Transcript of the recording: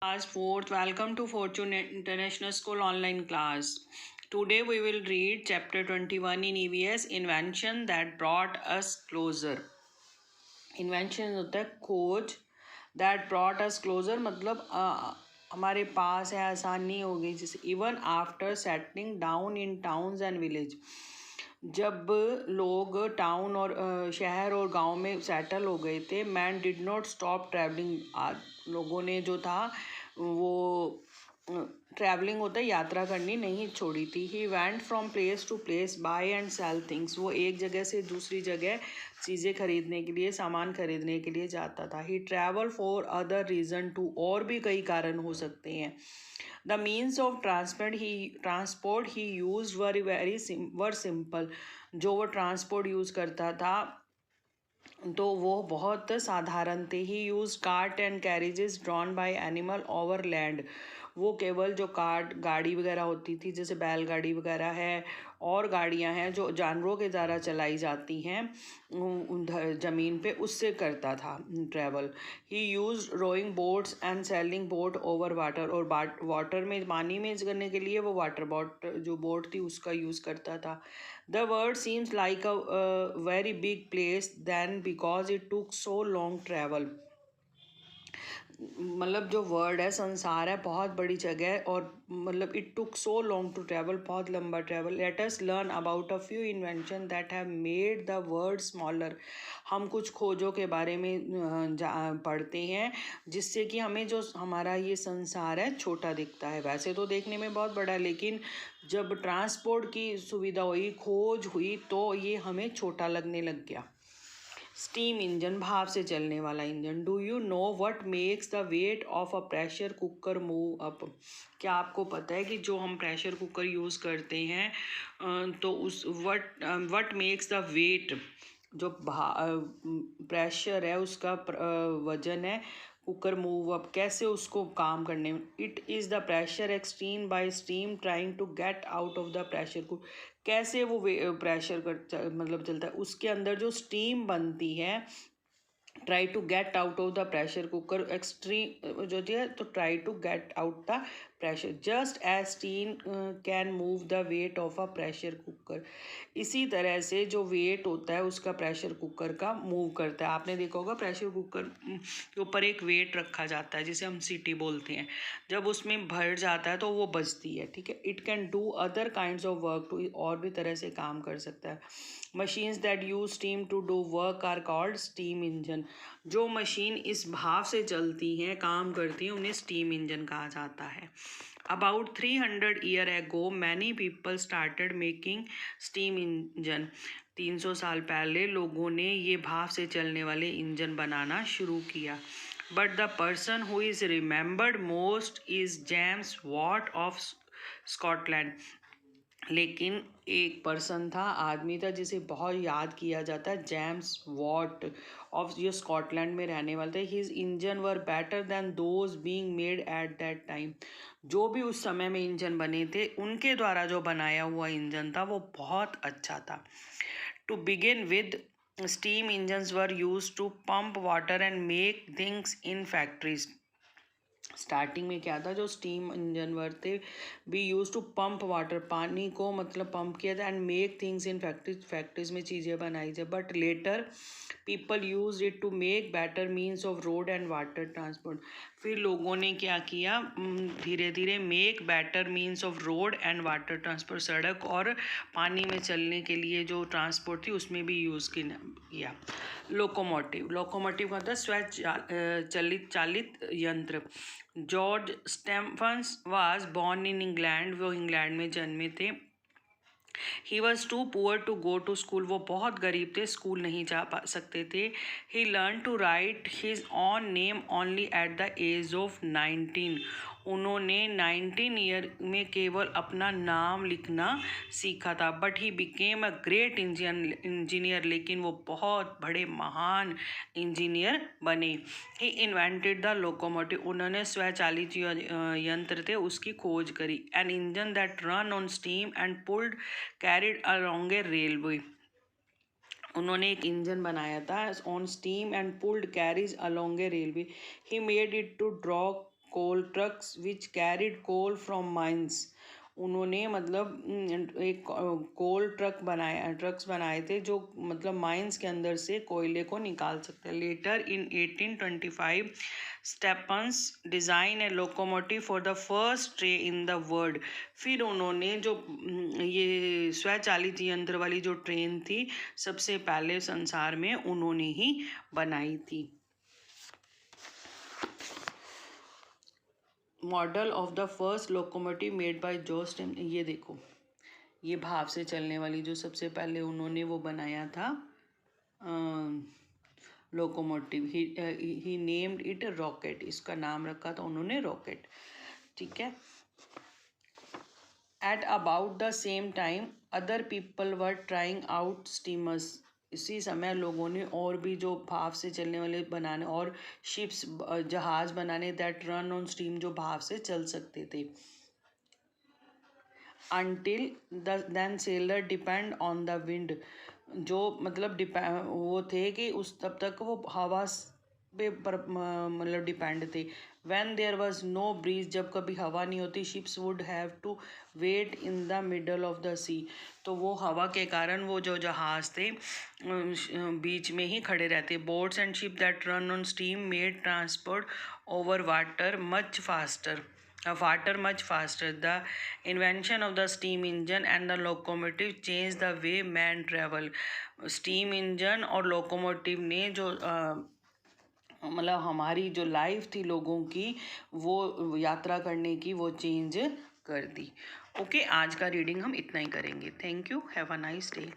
Class 4th, welcome to Fortune International School online class. Today we will read chapter 21 in EVS, Invention that brought us closer. Invention होता है खोज, that brought us closer मतलब हमारे पास है, आसानी हो गई, जैसे even after settling down in towns and village. जब लोग टाउन और शहर और गांव में सेटल हो गए थे, man did not stop travelling. लोगों ने जो था वो ट्रैवलिंग होता है, यात्रा करनी नहीं छोड़ी थी। He went from place to place buy and sell things. वो एक जगह से दूसरी जगह चीज़ें खरीदने के लिए, सामान खरीदने के लिए जाता था। He travel for other reason too, और भी कई कारण हो सकते हैं। The means of transport he use were simple. जो वो ट्रांसपोर्ट यूज़ करता था तो वो बहुत साधारण थे। He use cart and carriages drawn by animal over land. वो केवल जो कार्ट गाड़ी वगैरह होती थी, जैसे बैलगाड़ी वगैरह है और गाड़ियां हैं जो जानवरों के द्वारा चलाई जाती हैं ज़मीन पे, उससे करता था travel. He use rowing boats and sailing boat over water. और वाटर में, पानी में करने के लिए वो वाटर बोट, जो बोट थी, उसका यूज़ करता था। The world seems like a very big place then because it took so long travel. मतलब जो वर्ड है, संसार है, बहुत बड़ी जगह है और मतलब it took so long to travel, बहुत लंबा travel. Let us learn about a few invention that have made the world smaller. हम कुछ खोजों के बारे में पढ़ते हैं जिससे कि हमें जो हमारा ये संसार है छोटा दिखता है। वैसे तो देखने में बहुत बड़ा है, लेकिन जब ट्रांसपोर्ट की सुविधा हुई, खोज हुई, तो ये हमें छोटा लगने लग गया। स्टीम इंजन, भाप से चलने वाला engine. Do you know what makes the weight of a pressure cooker move up? क्या आपको पता है कि जो हम प्रेशर कुकर यूज़ करते हैं तो उस वट मेक्स द वेट, जो प्रेशर है उसका वजन है, कुकर मूव अप, कैसे उसको काम करने में। It is the pressure extreme by steam trying to get out of the pressure cooker. कैसे वो प्रेशर कर मतलब चलता है, उसके अंदर जो स्टीम बनती है, try to get out of the pressure cooker extreme जो है, तो try to get out the pressure just as steam can move the weight of a pressure cooker. इसी तरह से जो वेट होता है उसका प्रेशर कुकर का मूव करता है। आपने देखा होगा प्रेशर कुकर के ऊपर एक वेट रखा जाता है जिसे हम सीटी बोलते हैं। जब उसमें भर जाता है तो वो बजती है, ठीक है। It can do other kinds of work too, और भी तरह से काम कर सकता है। Machines that use steam to do work are called steam engine. जो मशीन इस भाप से चलती हैं, काम करती हैं, उन्हें स्टीम इंजन कहा जाता है। About 300 year ago, many people started making steam engine. 300 साल पहले लोगों ने ये भाप से चलने वाले इंजन बनाना शुरू किया। But the person who is remembered most is James Watt of Scotland. लेकिन एक पर्सन था, आदमी था, जिसे बहुत याद किया जाता है, जेम्स वॉट ऑफ, जो स्कॉटलैंड में रहने वाले थे। His engine were better than those being made at that time. जो भी उस समय में इंजन बने थे, उनके द्वारा जो बनाया हुआ इंजन था वो बहुत अच्छा था। To begin with, steam engines were use to pump water and make things in factories. Starting में क्या था, जो स्टीम इंजन वर थे, be use to pump water, पानी को मतलब पंप किया था, and make things in factories में चीज़ें बनाई जाए। But later people use it to make better means of road and water transport. फिर लोगों ने क्या किया, धीरे धीरे make better means of road and water transport, सड़क और पानी में चलने के लिए जो ट्रांसपोर्ट थी उसमें भी यूज़ किया। लोकोमोटिव, लोकोमोटिव का होता है चलित चालित यंत्र। George Stephens was born in England, वो इंग्लैंड में जन्मे थे। He was too poor to go to school, वो बहुत गरीब थे, स्कूल नहीं जा सकते थे। He learn to write his own name only at the age of 19। उन्होंने 19 ईयर में केवल अपना नाम लिखना सीखा था। But he became a great engineer, लेकिन वो बहुत बड़े महान इंजीनियर बने। ही इन्वेंटेड द लोकोमोटिव, उन्होंने स्वचालित यंत्र थे उसकी खोज करी। An engine that ran on steam and pulled carried along a railway, उन्होंने एक इंजन बनाया था on steam and pulled carriages along a railway. He made it to draw coal trucks which carried coal from mines. उन्होंने मतलब एक कोल trucks बनाए थे जो मतलब माइंस के अंदर से कोयले को निकाल सकते हैं. Later in 1825 Stephens design a locomotive for the first train in the world. फिर उन्होंने जो ये स्वचालित यंत्र वाली जो ट्रेन थी सबसे पहले संसार में उन्होंने ही बनाई थी. Model of the first locomotive made by George stem. ये देखो, ये भाप से चलने वाली जो सबसे पहले उन्होंने वो बनाया था locomotive. He named it rocket. इसका नाम रखा था उन्होंने रॉकेट. ठीक है. At about the same time other people were trying out steamers. इसी समय लोगों ने और भी जो भाप से चलने वाले बनाने और शिप्स जहाज बनाने दैट रन ऑन स्टीम जो भाप से चल सकते थे. Until then sailor depend on the wind. जो मतलब वो थे कि उस तब तक वो हवा पे मतलब डिपेंड थे. When there was no breeze. जब कभी हवा नहीं होती ships would have to wait in the middle of the sea. तो वो हवा के कारण वो जो जहाज थे बीच में ही खड़े रहते. Boats and ship that ran on steam made transport over water much faster. The invention of the steam engine and the locomotive changed the way man travel. Steam engine और लोकोमोटिव ने जो मतलब हमारी जो लाइफ थी लोगों की वो यात्रा करने की वो चेंज कर दी. ओके, आज का रीडिंग हम इतना ही करेंगे. Thank you. Have a nice day.